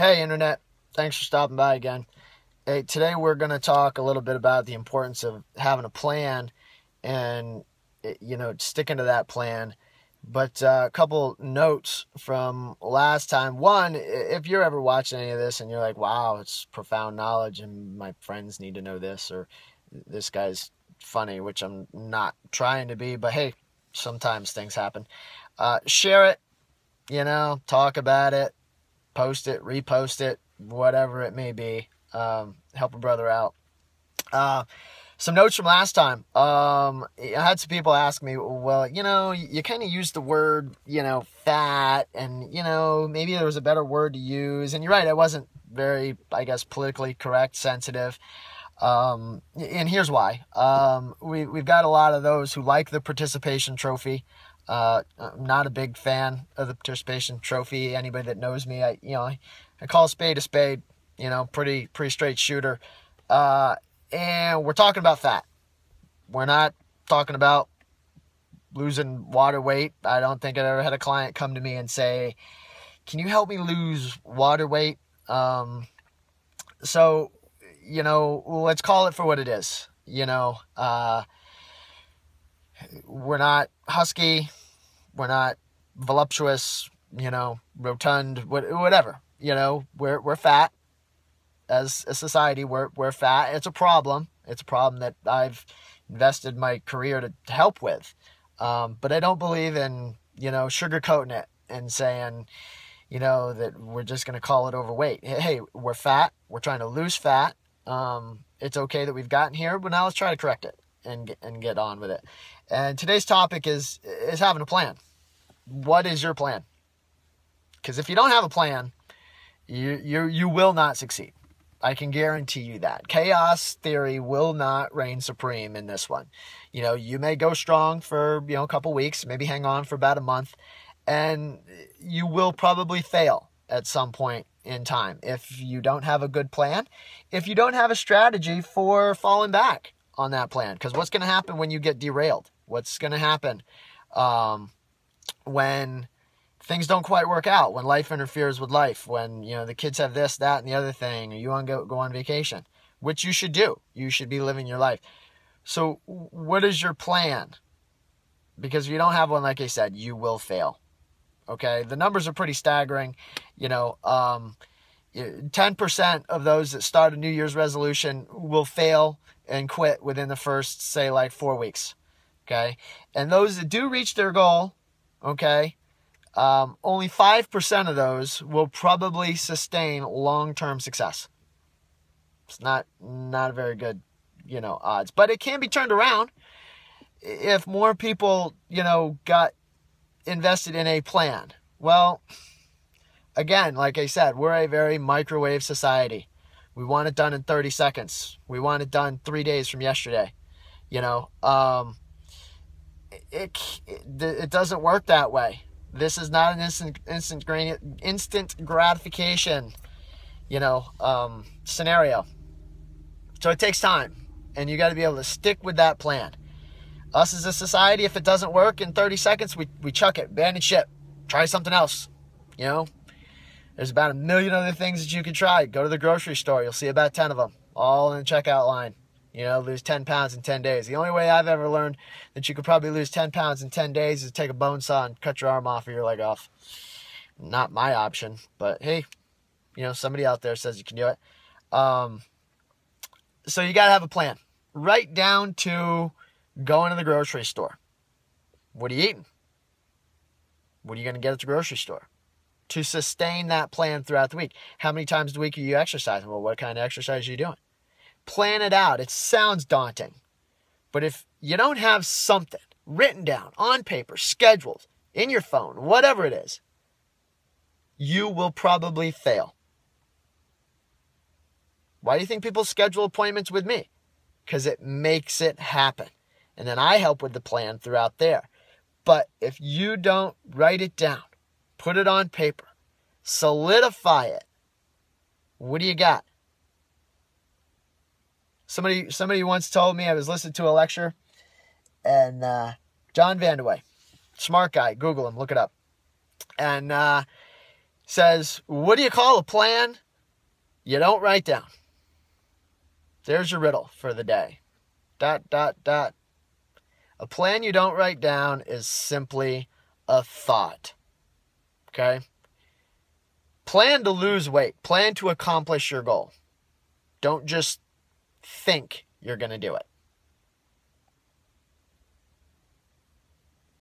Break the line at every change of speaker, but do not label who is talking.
Hey, Internet. Thanks for stopping by again. Hey, today we're going to talk a little bit about the importance of having a plan and, sticking to that plan. But a couple notes from last time. One, if you're ever watching any of this and you're like, wow, it's profound knowledge and my friends need to know this, or this guy's funny, which I'm not trying to be, but hey, sometimes things happen. Share it, talk about it. Post it, repost it, whatever it may be. Help a brother out. Some notes from last time. I had some people ask me, well, you kind of used the word, fat, and, maybe there was a better word to use. And you're right, it wasn't very, I guess, politically correct, sensitive. And here's why. We've got a lot of those who like the participation trophy. I'm not a big fan of the participation trophy. Anybody that knows me, I call a spade, pretty straight shooter. And we're talking about fat. We're not talking about losing water weight. I don't think I ever had a client come to me and say, can you help me lose water weight? So, let's call it for what it is. We're not husky, we're not voluptuous, rotund, whatever. We're fat. As a society, we're fat. It's a problem. It's a problem that I've invested my career to help with. But I don't believe in, sugarcoating it and saying, that we're just going to call it overweight. Hey, we're fat. We're trying to lose fat. It's okay that we've gotten here, but now let's try to correct it and get on with it. And today's topic is having a plan. What is your plan? Because if you don't have a plan, you will not succeed. I can guarantee you that. Chaos theory will not reign supreme in this one. You may go strong for, a couple weeks, maybe hang on for about a month, and you will probably fail at some point in time if you don't have a good plan, if you don't have a strategy for falling back on that plan. Because what's going to happen when you get derailed? What's going to happen when things don't quite work out, when life interferes with life, when, the kids have this, that, and the other thing, or you want to go on vacation, which you should do. You should be living your life. So what is your plan? Because if you don't have one, like I said, you will fail. Okay? The numbers are pretty staggering. 10% of those that start a New Year's resolution will fail and quit within the first, say, 4 weeks. Okay? And those that do reach their goal, okay, only 5% of those will probably sustain long-term success. It's not a very good, odds. But it can be turned around if more people, got invested in a plan. Well, again, like I said, we're a very microwave society. We want it done in 30 seconds. We want it done 3 days from yesterday. It doesn't work that way. This is not an instant gratification, scenario. So it takes time, and you got to be able to stick with that plan. Us as a society, if it doesn't work in 30 seconds, we chuck it, abandon ship, try something else. There's about 1 million other things that you can try. Go to the grocery store, you'll see about 10 of them, all in the checkout line. Lose 10 pounds in 10 days. The only way I've ever learned that you could probably lose 10 pounds in 10 days is take a bone saw and cut your arm off or your leg off. Not my option, but hey, somebody out there says you can do it. So you got to have a plan. Right down to going to the grocery store. What are you eating? What are you going to get at the grocery store? To sustain that plan throughout the week. How many times a week are you exercising? Well, what kind of exercise are you doing? Plan it out. It sounds daunting. But if you don't have something written down on paper, scheduled, in your phone, whatever it is, you will probably fail. Why do you think people schedule appointments with me? Because it makes it happen. And then I help with the plan throughout there. But if you don't write it down, put it on paper, solidify it, what do you got? Somebody once told me, I was listening to a lecture, and John Vandaway, smart guy, Google him, look it up. And says, what do you call a plan you don't write down? There's your riddle for the day. ... A plan you don't write down is simply a thought. Okay? Plan to lose weight. Plan to accomplish your goal. Don't just think you're going to do it.